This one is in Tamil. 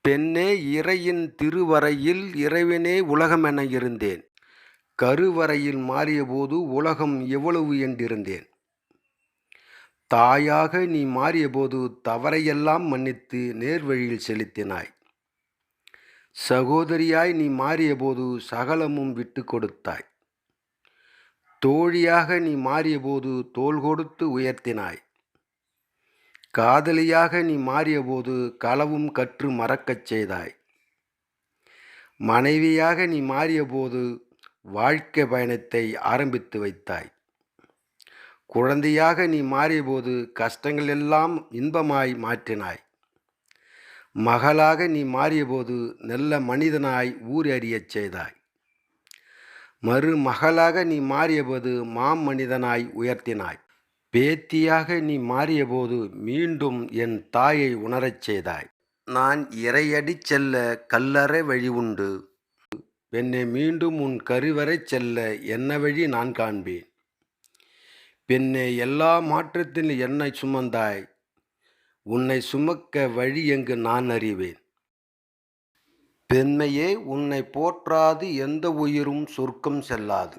பெண்ணே இறையின் திருவரையில் இறைவனே உலகமென இருந்தேன். கருவறையில் மாறியபோது உலகம் எவ்வளவு என்றிருந்தேன். தாயாக நீ மாறியபோது தவறையெல்லாம் மன்னித்து நேர்வழியில் செலுத்தினாய். சகோதரியாய் நீ மாறியபோது சகலமும் விட்டு கொடுத்தாய். தோழியாக நீ மாறியபோது தோள் கொடுத்து உயர்த்தினாய். காதலியாக நீ மாறியபோது களவும் கற்று மறக்கச் செய்தாய். மனைவியாக நீ மாறியபோது வாழ்க்கை பயணத்தை ஆரம்பித்து வைத்தாய். குழந்தையாக நீ மாறியபோது கஷ்டங்கள் எல்லாம் இன்பமாய் மாற்றினாய். மகளாக நீ மாறியபோது நல்ல மனிதனாய் ஊர் அறியச் செய்தாய். மருமகளாக நீ மாறியபோது மாமனிதனாய் உயர்த்தினாய். பேத்தியாக நீ மாறியபோது மீண்டும் என் தாயை உணரச் செய்தாய். நான் இறையடிச் செல்ல கல்லறை வழி உண்டு. பெண்ணே, மீண்டும் உன் கருவறை செல்ல என்ன வழி நான் காண்பேன். பெண்ணே, எல்லா மாற்றத்திலும் என்னை சுமந்தாய். உன்னை சுமக்க வழி எங்கு நான் அறிவேன். பெண்மையே, உன்னை போற்றாது எந்த உயிரும் சொர்க்கம் செல்லாது.